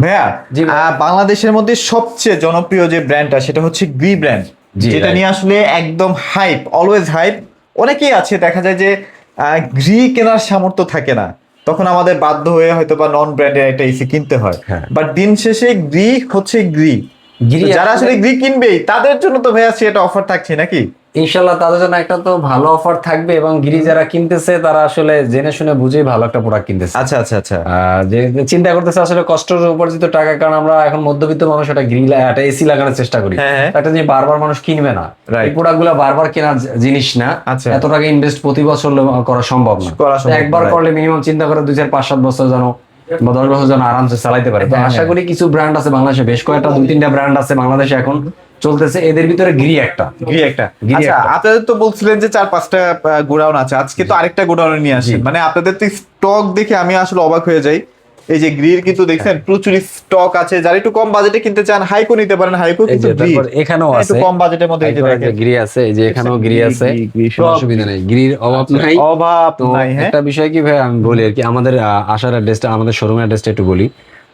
ভাইয়া, বাংলাদেশের মধ্যে সবচেয়ে জনপ্রিয় যে ব্র্যান্ডটা সেটা হচ্ছে গ্রি ব্র্যান্ড, যেটা নিয়ে আসলে একদম হাইপ, অলওয়েজ হাইপ। অনেকেই আছে দেখা যায় যে গ্রি কেনার সামর্থ্য থাকে না, তখন আমাদের বাধ্য হয়ে হয়তো বা নন ব্র্যান্ডের একটা এসি কিনতে হয়। বাট দিন শেষে গ্রি হচ্ছে গ্রি, যারা আসলে গ্রি কিনবেই তাদের জন্য তো ভাইয়া সেটা অফার থাকছে নাকি? ইনশাল্লাহ তাদের জন্য একটা তো ভালো অফার থাকবে, এবং গিরি যারা কিনতেছে তারা আসলে জেনে শুনে বুঝেই ভালো একটা প্রোডাক্ট কিনতেছে। আচ্ছা আচ্ছা আচ্ছা, যে চিন্তা করতেছে আসলে কষ্টের উপার্জিত টাকা, কারণ আমরা এখন মধ্যবিত্ত মানুষ, একটা একটা এসি লাগানোর চেষ্টা করি, একটা যে বারবার মানুষ কিনবে না, এই প্রোডাক্ট গুলা বারবার কেনার জিনিস না, এত টাকা ইনভেস্ট প্রতি বছর করা সম্ভব না। একবার করলে মিনিমাম চিন্তা করে 2-4-5-7 বছর যেন বা 10 বছর যেন আরামসে চালাইতে পারে। তো আশা করি কিছু ব্র্যান্ড আছে বাংলাদেশে, বেশ কয়েকটা 2-3টা ব্র্যান্ড আছে বাংলাদেশে এখন চলতেছে, এদের ভিতরে গ্রি একটা। আচ্ছা, আপনাদের তো বলছিলেন যে 4-5টা গোডাউন আছে, আজকে তো আরেকটা গোডাউনে নিয়ে আসেন, মানে আপনাদের তো স্টক দেখে আমি আসলে অবাক হয়ে যাই। এই যে গ্রির কিন্তু দেখছেন প্রচুর স্টক আছে, যারা একটু কম বাজেটে কিনতে চান হাইকো নিতে পারেন, হাইকো কিন্তু এখানেও আছে একটু কম বাজেটের মধ্যে নিতে পারেন। গ্রি আছে, এই যে এখানেও গ্রি আছে, অসুবিধা নেই, গ্রির অভাব নাই, একটা বিষয় কি ভাই আমি বলি আর কি, আমাদের আসার অ্যাড্রেসটা, আমাদের শোরুমের অ্যাড্রেসটা একটু বলি।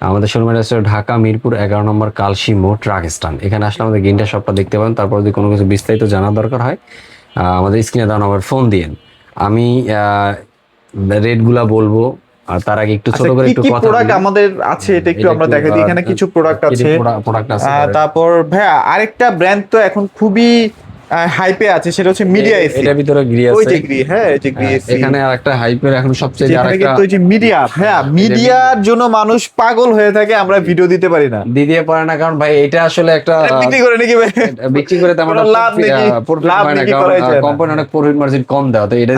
আমাদের শোরুমের অ্যাড্রেস ঢাকা মিরপুর 11 নম্বর কালশি মোড় ট্রাক স্ট্যান্ড। এখানে আসলে আমাদের গ্রিনটা শপটা দেখতে পারেন। তারপর যদি কোনো কিছু বিস্তারিত জানার দরকার হয় আমাদের স্ক্রিনে দেওয়া নাম্বার ফোন দিয়েন, আমি রেট গুলা বলবো। আর তার আগে একটু ছোট করে একটু কথা প্রোডাক্ট আমাদের আছে, এটা একটু আমরা দেখাই দিই। এখানে কিছু প্রোডাক্ট আছে। তারপর ভাইয়া আরেকটা ব্র্যান্ড তো এখন খুবই হাইপে আছে, সেটা হচ্ছে মিডিয়া এসি। এটার ভিতরে গ্রি আছে, ওই যে গ্রি, হ্যাঁ এই যে গ্রি এসি। এখানে আরেকটা হাইপের এখন সবচেয়ে আরেকটা ওই যে মিডিয়া, হ্যাঁ মিডিয়ার জন্য মানুষ পাগল হয়ে থাকে, আমরা ভিডিও দিতে পারি না, দিতে পারে না, কারণ ভাই এটা আসলে একটা বিক্রি করে নাকি ভাই, বিক্রি করে তেমন লাভ হয় না, কারণ কোম্পানি অনেক প্রফিট মার্জিন কম দেওয়া, তো এটা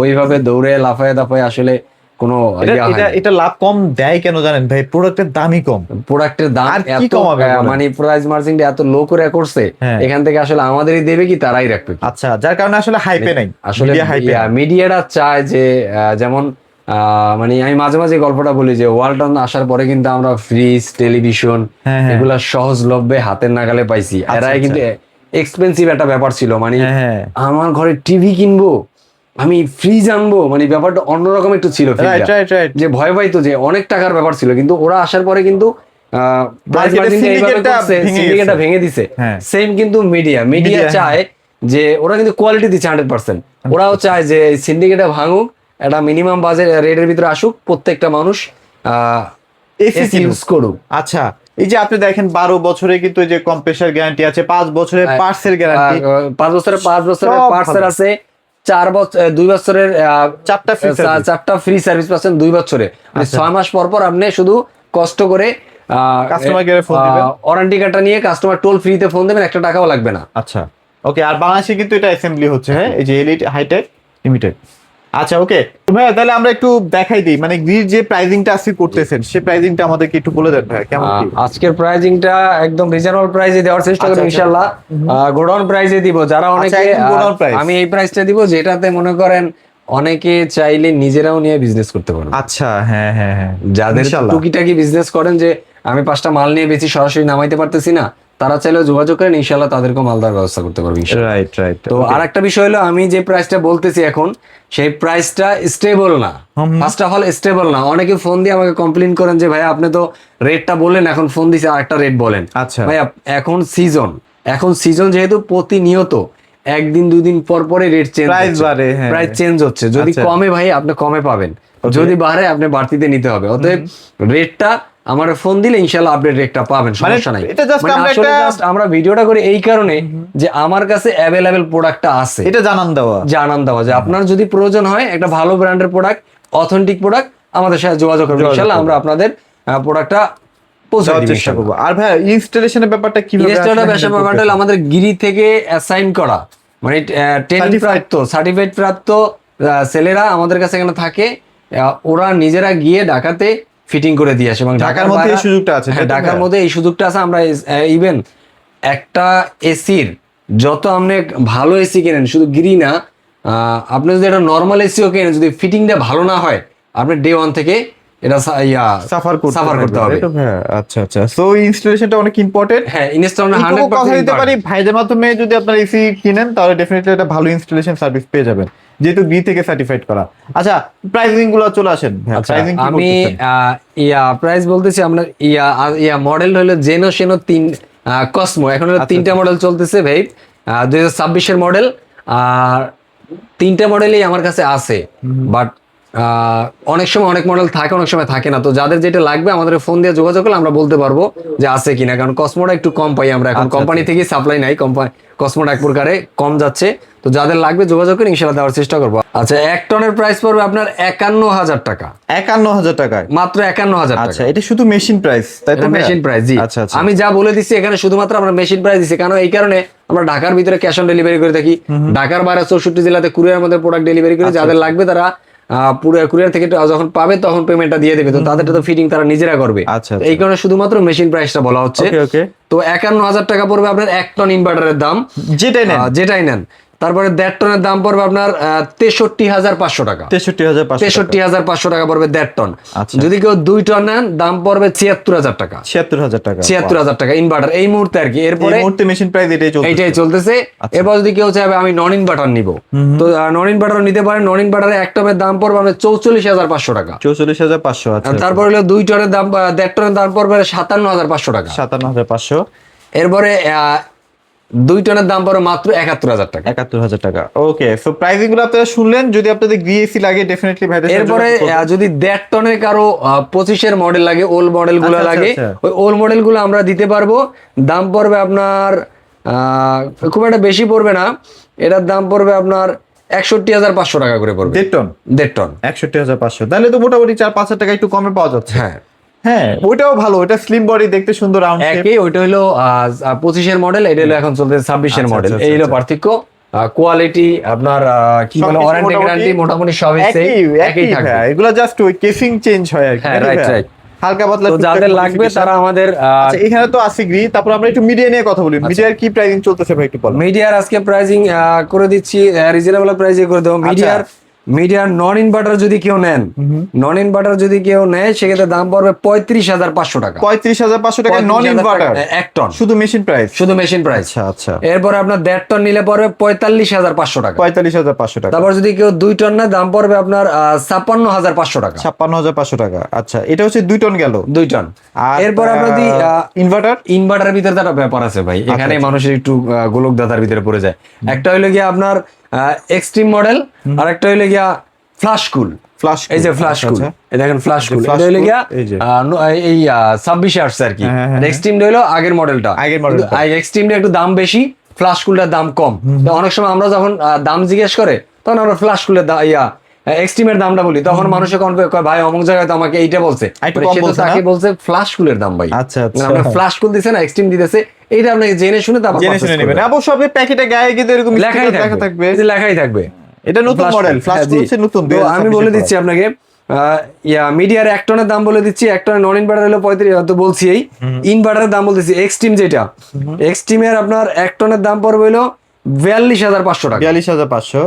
ওইভাবে দৌড়ে লাফায় দাফায় আসলে কোনো এটা লাভ কম দেয় কেন জানেন ভাই? প্রোডাক্টের দামই কম, প্রোডাক্টের দাম এত, মানে প্রাইস মার্জিনটা এত লো করে করছে, এখান থেকে আসলে আমাদেরই দেবে কি তারাই রাখবে। আচ্ছা, যার কারণে আসলে হাইপে নাই, আসলে মিডিয়াটা চায় যে যেমন মানে আমি মাঝে মাঝে গল্পটা বলি যে ওয়ালটন আসার পরে কিন্তু আমরা ফ্রিজ, টেলিভিশন এগুলা সহজলভ্যে হাতের নাগালে পাইছি। এরাই কিন্তু এক্সপেন্সিভ একটা ব্যাপার ছিল, মানে আমার ঘরে টিভি কিনবো, আমি ফ্রিজ আনবো, মানে ব্যাপারটা অন্যরকম একটু ছিল, যে ভয় পাইতো, যে অনেক টাকার ব্যাপার ছিল। কিন্তু ওরা আসার পরে কিন্তু ভেঙে দিছে। সেম কিন্তু মিডিয়া চায় যে ওরা কিন্তু কোয়ালিটি দিচ্ছে 100%, ওরাও চায় যে সিন্ডিকেটটা ভাঙুক, একটা মিনিমাম বাজেট রেটের ভিতরে আসুক, প্রত্যেকটা মানুষ এসি ইউজ করুক। আচ্ছা, এই যে আপনি দেখেন 12 বছরে কিন্তু এই যে কম্প্রেসার গ্যারান্টি আছে, 5 বছরের পার্টসের গ্যারান্টি, 5 বছরের পার্টসের আছে, 2 বছরের 4টা ফ্রি সার্ভিস পাচ্ছেন 2 বছরে, মানে 6 মাস পর পর আপনি শুধু কষ্ট করে কাস্টমার কেয়ারে ফোন দিবেন, ওয়ারেন্টি কার্ডটা নিয়ে কাস্টমার টোল ফ্রিতে ফোন দেবেন, 1 টাকাও লাগবে না। আচ্ছা ওকে। আর বাংলাদেশে কিন্তু এটা অ্যাসেম্বলি হচ্ছে, হ্যাঁ এই যে এলিট হাইটেক লিমিটেড। আচ্ছা ওকে ভাইয়া, তাহলে আমরা একটু দেখাই দিই, মানে গ্রির যে প্রাইসিংটা আজকে করতেছেন সেই প্রাইসিংটা আমাদেরকে একটু বলে দেন ভাই, কেমন কি? আজকের প্রাইসিংটা একদম রিজনেবল প্রাইসে দেওয়ার চেষ্টা করব ইনশাআল্লাহ। গোডাউন প্রাইসে দিব, যারা অনেকে আমি এই প্রাইসটা দিব যেটাতে মনে করেন অনেকে চাইলে নিজেরাও নিয়ে বিজনেস করতে পারবে। আচ্ছা হ্যাঁ হ্যাঁ হ্যাঁ, যাদের টুকিটাকি বিজনেস করেন, যে আমি 5টা মাল নিয়ে বেশি সরাসরি নামাইতে পারতেছি না, তারা চাইলেও যোগাযোগ করেন, ইনশাআল্লাহ তাদেরকে মাল দেওয়ার ব্যবস্থা করতে পারবে। Right right. তো আরেকটা বিষয় হলো, আমি যে প্রাইসটা বলতেছি এখন, সেই প্রাইসটা স্টেবল না। ফার্স্ট অফ অল স্টেবল না। অনেকে ফোন দিয়ে আমাকে কমপ্লেইন করেন যে ভাই আপনি তো রেটটা বললেন, এখন ফোন দিছে আরেকটা রেট বলেন। আচ্ছা ভাই এখন সিজন যেহেতু প্রতিনিয়ত 1-2 দিন পর পরে রেট চেঞ্জ, প্রাইস চেঞ্জ হচ্ছে। যদি কমে ভাই আপনি কমে পাবেন, যদি বাড়ে আপনি বাড়তিতে নিতে হবে। অতএব রেটটা আমার ফোন দিলে ইনশাআল্লাহ আপডেট রেটটা পাবেন, সমস্যা নাই। আমরা ভিডিওটা করি এই কারণে যে আমার কাছে অ্যাভেলেবেল প্রোডাক্টটা আছে, এটা জানান দেওয়া যে আপনার যদি প্রয়োজন হয় একটা ভালো ব্র্যান্ডের প্রোডাক্ট, অথেন্টিক প্রোডাক্ট, আমাদের সাথে যোগাযোগ করবেন, ইনশাআল্লাহ আমরা আপনাদের প্রোডাক্টটা পৌঁছানোর চেষ্টা করব। আর ভাই ইনস্টলেশনের ব্যাপারটা কিভাবে? ইনস্টলেশনের ব্যাপারটা আমাদের গিরি থেকে অ্যাসাইন করা, মানে সার্টিফাইড প্রাপ্ত ছেলেরা আমাদের কাছে এখানে থাকে, ওরা নিজেরা গিয়ে ঢাকাতে ফিটিং করে দিয়ে আসে, এবং ঢাকার মধ্যে এই সুযোগটা আছে। ঢাকার মধ্যে এই সুযোগটা আছে। আমরা ইভেন একটা এসির যত আপনি ভালো এসি কেনেন, শুধু গিরি না, আপনি যদি একটা নর্মাল এসিও কেনেন, যদি ফিটিংটা ভালো না হয়, আপনি ডে 1 থেকে এটা সাফার করতে হবে। আচ্ছা আচ্ছা, সো ইনস্টলেশনটা অনেক ইম্পর্টেন্ট। হ্যাঁ, ইনস্টলেশন 100% কথা দিতে পারি, ভাইদের মাধ্যমে যদি আপনারা এসি কিনেন তাহলে ডেফিনেটলি একটা ভালো ইনস্টলেশন সার্ভিস পেয়ে যাবেন। যেহেতু বি থেকে সার্টিফাইড করা। আচ্ছা, প্রাইসিং গুলো চলে আসেন। আচ্ছা, আমি প্রাইস বলতেছি আমরা মডেল হলো জেনো সেনো 3 কসমো, এখন হলো 3টা মডেল চলতেছে ভাই, 2026 মডেল, আর 3টা মডেলই আমার কাছে আছে, বাট অনেক সময় অনেক মডেল থাকে, অনেক সময় থাকে না। তো যাদের যেটা লাগবে আমাদের ফোন দিয়ে যোগাযোগ করলে আমরা বলতে পারবো যে আছে কিনা, কারণ কসমোটা একটু কম পাই আমরা এখন, কোম্পানি থেকে সাপ্লাই নাই, কসমোটা এক প্রকারে কম যাচ্ছে। তো যাদের লাগবে যোগাযোগ করে ইনশাআল্লাহ দেওয়ার চেষ্টা করবো। আচ্ছা, 1 টনের প্রাইস পড়বে আপনার 51,000 টাকা। 51,000 টাকায় মাত্র 51,000 টাকা। আচ্ছা, এটা শুধু মেশিন প্রাইস, তাই তো? মেশিন প্রাইস, জি। আচ্ছা আচ্ছা, আমি যা বলে দিচ্ছি এখানে শুধুমাত্র আমরা মেশিন প্রাইস দিচ্ছি, কারণ এই কারণে আমরা ঢাকার ভিতরে ক্যাশ অন ডেলিভারি করে থাকি, ঢাকার বাইরে 64 জেলাতে কুরিয়ার মধ্যে প্রোডাক্ট ডেলিভারি করে। যাদের লাগবে তারা পুরো কুরিয়ার থেকে যখন পাবে তখন পেমেন্টটা দিয়ে দেবে, তো তাদেরটা তো ফিটিং তারা নিজেরা করবে। আচ্ছা, এই কারণে শুধুমাত্র মেশিন প্রাইসটা বলা হচ্ছে। তো 51,000 টাকা পড়বে আপনার 1 টন ইনভার্টারের দাম, যেটাই নেন। তারপরে 1.5 টনের দাম পড়বে আপনার 63,500 টাকা। 63,500 টাকা পড়বে 1.5 টন। যদি কেউ 2 টন নেন দাম পড়বে 76,000 টাকা। 76,000 টাকা ইনভার্টার এই মুহূর্তে আর কি। এরপরে মেশিন প্রাইস এটাই চলতেছে। এরপর যদি কেউ চাইবে আমি নন ইনভার্টার নিব, তো নন ইনভার্টার নিতে পারেন। নন ইনভার্টারে 1 টনের দাম পড়বে আপনার 44,500 টাকা। 44,500। তারপর হলো 2 টনের দাম, 1.5 টনের দাম পড়বে 57,500 টাকা। 57,500। এরপরে 2 টনের দাম পড়ে মাত্র 71,000 টাকা। 71,000 টাকা। ওকে, সো প্রাইসিং গুলো আপনারা শুনলেন। যদি আপনাদের গ্রিএসি লাগে ডেফিনেটলি ভাইদের। এরপরে যদি 1.5 টনের কারো 25 এর মডেল লাগে, ওল্ড মডেল গুলো লাগে, ওই ওল্ড মডেল গুলো আমরা দিতে পারবো। দাম পড়বে আপনার খুব একটা বেশি পড়বে না, এটার দাম পড়বে আপনার 61,500 টাকা করে পড়বে। 1.5 টন 61,500। তাহলে তো মোটামুটি 4-5 টাকা একটু কমে পাওয়া যাচ্ছে। হ্যাঁ, ওইটাও ভালো, ওটা স্লিম বডি, দেখতে সুন্দর, রাউন্ড শেপ। একই, ওইটা হলো 25 এর মডেল, এটা হলো এখন চলছে 26 এর মডেল। এই হলো পার্থক্য। কোয়ালিটি আপনার কি বলে, ওয়ারেন্টি গ্যারান্টি মোটামুটি সবই একই থাকে। এগুলো জাস্ট ওই কেসিং চেঞ্জ হয় আর কি। রাইট। হালকা পাতলা। তো যাদের লাগবে তারা আমাদের আচ্ছা, এখানে তো আছে গ্রি। তারপর আমরা একটু মিডিয়া নিয়ে কথা বলি। মিডিয়ার কি প্রাইসিং চলতেছে ভাই একটু বলো। মিডিয়ার আজকে প্রাইসিং করে দিচ্ছি, রিজনেবল প্রাইসে করে দেবো। মিডিয়ার নন ইনভার্টার যদি কেউ নেন, সেক্ষেত্রে দাম পড়বে 35,500 টাকা। 35,500 টাকা নন ইনভার্টার 1 টন, শুধু মেশিন প্রাইস। আচ্ছা। এরপরে আপনার 1.5 টন নিলে পড়বে 45,500 টাকা। 45,500 টাকা। তারপর যদি কেউ 2 টন নেয় দাম পড়বে আপনার 56,500 টাকা। 56,500 টাকা। আচ্ছা, এটা হচ্ছে 2 টন গেল। 2 টন। এরপর আপনার ইনভার্টারের ভিতরে একটা ব্যাপার আছে ভাই, এখানে মানুষের একটু গোলকদাতার ভিতরে পড়ে যায়। একটা হইলো গিয়ে আপনার এক্সট্রিম মডেল, আর একটা হইলো গিয়া ফ্ল্যাশ কুল। এই যে ফ্ল্যাশ কুল, এই দেখেন ফ্ল্যাশ কুল, এটা হইলো গিয়া এই 26 আসছে আর কি। এক্সট্রিম হইলো আগের মডেলটা, এক্সট্রিমটা একটু দাম বেশি, ফ্ল্যাশ কুলটার দাম কম। তো অনেক সময় আমরা যখন দাম জিজ্ঞেস করে তখন আমরা ফ্ল্যাশ কুলের এক্সট্রিমের দামটা বলি, তখন মানুষের ভাই অমুক জায়গায় তো আমাকে এইটা বলছে, তাকে বলছে ফ্ল্যাশ কুলের দাম ভাই। আচ্ছা, আমরা ফ্ল্যাশ কুল দিছে না, এক্সট্রিম দিতেছে, এইটা আপনাকে জেনে শুনে তারপর নেবেন। অবশ্য আপনি প্যাকেটে গায়ে কিন্তু এরকম লেখাই থাকবে। এটা নতুন মডেল, ফ্ল্যাশ কুল হচ্ছে নতুন। তো আমি বলে দিচ্ছি আপনাকে, মিডিয়ার 1 টনের দাম বলে দিচ্ছি। 1 টনের নন ইনভার্টার হলো 35, তো বলছি এই ইনভার্টারের দাম বলতেছি। এক্সট্রিম যেটা, এক্সট্রিমের আপনার 1 টনের দাম পড়বে হলো 42,500 টাকা। 42,500।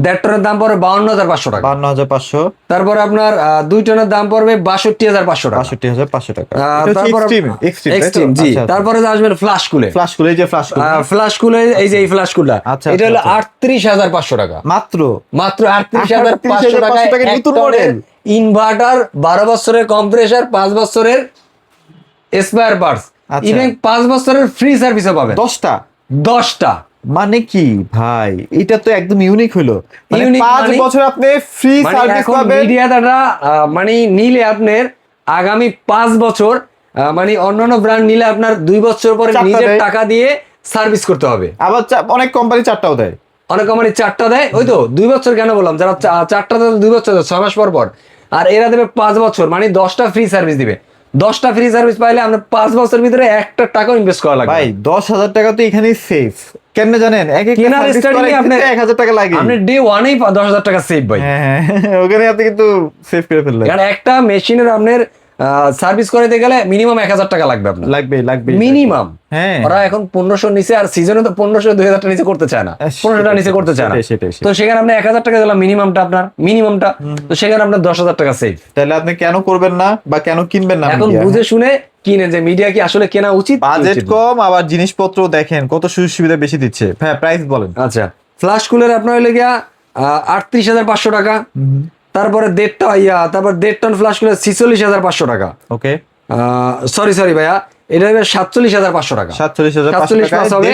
1.5 টনের দাম পড়বে 52,500 টাকা। 52,500। তারপরে আপনার 2 টনের দাম পড়বে 62,500 টাকা। 62,500 টাকা। তারপর এক্সট্রিম, জি। তারপরে আসবেন ফ্ল্যাশ কুলে। এই যে ফ্ল্যাশ কুলে, এই যে এই ফ্ল্যাশ কুলটা, এটা হলো 38,500 টাকা। মাত্র 38,500 টাকা নতুন মডেল ইনভার্টার, 12 বছরের কম্প্রেসার, 5 বছরের স্পেয়ার পার্টস, ইভেন 5 বছরের ফ্রি সার্ভিসও পাবেন। 10টা। মানে কি ভাই, এটা তো একদম ইউনিক হলো। 5 বছর আপনি ফ্রি সার্ভিস পাবেন। মিডিয়াটা মানে নিলে আপনার আগামী 5 বছর, মানে অন্যান্য ব্র্যান্ড নিলে আপনার 2 বছর পরে নিজের টাকা দিয়ে সার্ভিস করতে হবে। আবার অনেক কোম্পানি 4টাও দেয়। ওই তো 2 বছর কেন বললাম, যারা 4টা দেয় 2 বছর, 6 মাস পর। আর এরা দেবে 5 বছর, মানে 10টা ফ্রি সার্ভিস দিবে। 10টা ফ্রি সার্ভিস পাইলে আমরা 5 বছরের ভিতরে 1 টাকাও ইনভেস্ট করা লাগবে। ভাই 10,000 টাকা তো এখানেই সেফ। কেন জানেন, এক একটা সার্ভিস করে আপনি 1,000 টাকা লাগে। আপনি ডে 1এই 10,000 টাকা সেভ ভাই। হ্যাঁ, ওখানে আপনি কিন্তু সেভ করে ফেললেন। কারণ একটা মেশিনের আপনার সার্ভিস করতে গেলে মিনিমাম 1,000 টাকা লাগবে আপনার। লাগবে মিনিমাম। হ্যাঁ, ওরা এখন 1500 নিচে, আর সিজনে তো 1500 2000 টাকা নিচে করতে চায় না, 1500 টাকা নিচে করতে চায় না। তো সেখানে আপনি 1,000 টাকা দিলাম মিনিমামটা, আপনার মিনিমামটা, তো সেখানে আপনার 10,000 টাকা সেভ। তাহলে আপনি কেন করবেন না বা কেন কিনবেন না? এখন বুঝে শুনে কিনে, যে মিডিয়া কি আসলে কেনা উচিত। বাজেট কম, আবার জিনিসপত্র দেখেন কত সুযোগ সুবিধা বেশি দিচ্ছে। হ্যাঁ, প্রাইস বলেন। আচ্ছা, ফ্ল্যাশ কুলার আপনার হইলে গিয়া 38,500 টাকা। তারপরে 1.5 টন ফ্লাশ কুলার 46,500 টাকা। ওকে, সরি ভাইয়া, এটা হবে 47,500 টাকা। 47,500 হবে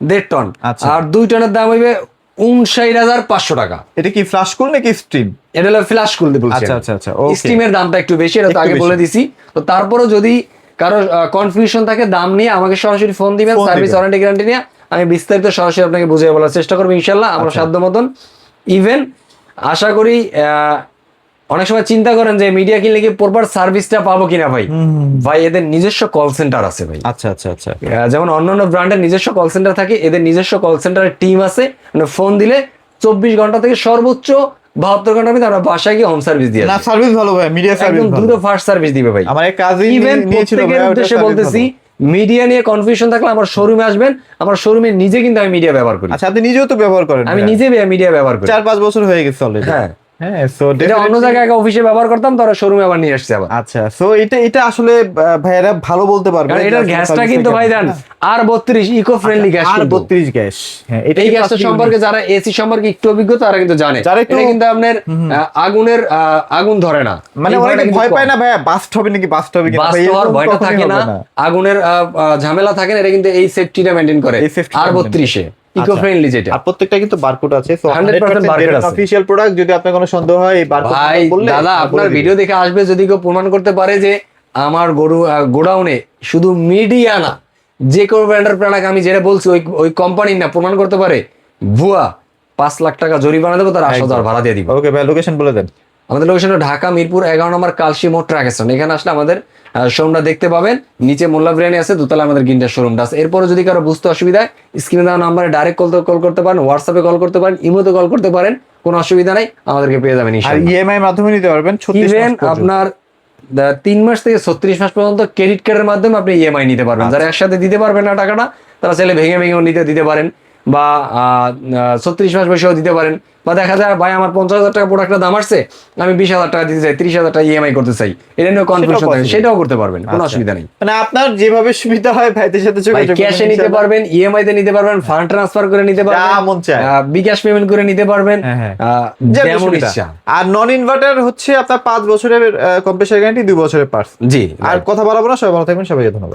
1.5 টন। আর 2 টনের দাম হইবে 59,500 টাকা। এটা কি ফ্লাশ কুল নাকি স্ট্রিম? এটা হলো ফ্লাশ কুল দিয়ে বলছি। আচ্ছা, স্টিমের দামটা একটু বেশি, এটা তো আগে বলে দিছি। তো তারপরও যদি কারো কনফিউশন থাকে দাম নিয়ে, আমাকে সরাসরি ফোন দিবেন, সার্ভিস ওয়ারেন্টি গ্যারান্টি নিয়ে আমি বিস্তারিত সরাসরি আপনাকে বুঝিয়ে বলার চেষ্টা করবো ইনশাল্লাহ আমরা সাধ্য মতন। ইভেন আশা করি অনেক সময় চিন্তা করেন যে মিডিয়া কিনলে কি প্রপার সার্ভিসটা পাবো কিনা ভাই। ভাই এদের নিজস্ব কল সেন্টার আছে ভাই। আচ্ছা। যেমন অন্যান্য ব্র্যান্ডের নিজস্ব কল সেন্টার থাকে, এদের নিজস্ব কল সেন্টারের টিম আছে। মানে ফোন দিলে 24 ঘন্টা থেকে সর্বোচ্চ 72 ঘন্টার মধ্যে আমরা বাসায় গিয়ে হোম সার্ভিস দিয়ে না, সার্ভিস ভালো ভাই, মিডিয়া সার্ভিস একদম দ্রুত ফাস্ট সার্ভিস দিবে ভাই। আমার এক কাজিন ইভেন নিয়েছিল ভাই, প্রত্যেকের উদ্দেশ্যে বলতেছি, মিডিয়া নিয়ে কনফিউশন থাকলে আমার শোরুমে আসবেন। আমার শোরুমে নিজে কিন্তু আমি মিডিয়া ব্যবহার করি। আচ্ছা, আপনি নিজেও তো ব্যবহার করেন? আমি নিজে মিডিয়া ব্যবহার করি, 4-5 বছর হয়ে গেছে অলরেডি। হ্যাঁ, সো এটা অন্য জায়গায় অফিসে ব্যবহার করতাম, তারা শোরুমে আবার নিয়ে আসছে আবার। আচ্ছা, সো এটা আসলে ভাইরা ভালো বলতে পারবে। কারণ এটার গ্যাসটা কিন্তু ভাই then R32 eco friendly gas, R32 gas. হ্যাঁ, এই গ্যাসটা সম্পর্কে যারা এসি সম্পর্কে একটু অভিজ্ঞতা তারা কিন্তু জানে। এটা কিন্তু আপনার আগুন ধরে না। মানে অনেকে ভয় পায় না ভাইয়া, বাস্ট হবে নাকি, বাস্ট হবে কিনা, বাস্ট হওয়ার ভয়টা থাকে না, আগুনের ঝামেলা থাকে না। এটা কিন্তু এই সেফটিটা মেইনটেইন করে R32 এ ইকো ফ্রেন্ডলি যেটা। আর প্রত্যেকটা কিন্তু বারকোড আছে, সো 100% বারকোড আছে। Official product. যদি আপনার কোনো সন্দেহ হয় এই বারকোড বললে দাদা আপনার ভিডিও দেখে আসবে, যদি কেউ প্রমাণ করতে পারে যে আমার গোডাউনে শুধু মিডিয়া না, যে কোনো ব্র্যান্ডের প্রোডাক্ট আমি যেটা বলছি ওই কোম্পানির না প্রমাণ করতে পারে, ভুয়া 5 লাখ টাকা জরিমানা দেবো, তার 8,000 ভাড়া দিয়ে দিব। ওকে ভাই, লোকেশন বলে দেন। আমাদের লোকেশন ঢাকা মিরপুর 11 নম্বর কালশি মোড় ট্রাক স্ট্যান্ড। এখানে আসলে আমাদের শোরুমটা দেখতে পাবেন। নিচে মোল্লা বিরিয়ানি আছে, দোতলা আমাদের গিন্ডার শোরুমটা আছে। এরপরে যদি কারো বুঝতে অসুবিধা হয়, স্ক্রিনে দেওয়া নাম্বারে ডাইরেক্ট কল করতে পারেন, হোয়াটসঅ্যাপে কল করতে পারেন, ইমোতে কল করতে পারেন, কোনো অসুবিধা নাই, আমাদেরকে পেয়ে যাবেন আর ইনশাআল্লাহ। ইএমআই মাধ্যমে নিতে পারবেন 36 মাস পর্যন্ত। আপনার 3 মাস থেকে 36 মাস পর্যন্ত ক্রেডিট কার্ডের মাধ্যমে আপনি ইএমআই নিতে পারবেন। যারা একসাথে দিতে পারবেন না টাকাটা, তারা চাইলে ভেঙে দিতে পারেন, বা 36 মাস বসেও দিতে পারেন। বা দেখা যায় ভাই আমার 50,000 টাকা প্রোডাক্টের দাম আসছে, আমি 20,000 টাকা দিতে চাই, 30,000 টাকা ইএমআই করতে চাই, এটা নিয়ে কনফিউশন থাকে, সেটাও করতে পারবেন, কোনো অসুবিধা নেই। মানে আপনার যেভাবে সুবিধা হয় ভাইদের সাথে যোগাযোগ, ক্যাশে নিতে পারবেন, ইএমআই তে নিতে পারবেন, ফান্ড ট্রান্সফার করে নিতে পারবেন, মন চায় বিকাশ পেমেন্ট করে নিতে পারবেন, যেমন ইচ্ছা। আর নন ইনভার্টার হচ্ছে আপনার 5 বছরের কম্প্রেসার গ্যারান্টি, 2 বছরের পার্টস। জি, আর কথা বলাবো না, সবাই ভালো থাকবেন, সবাইকে ধন্যবাদ।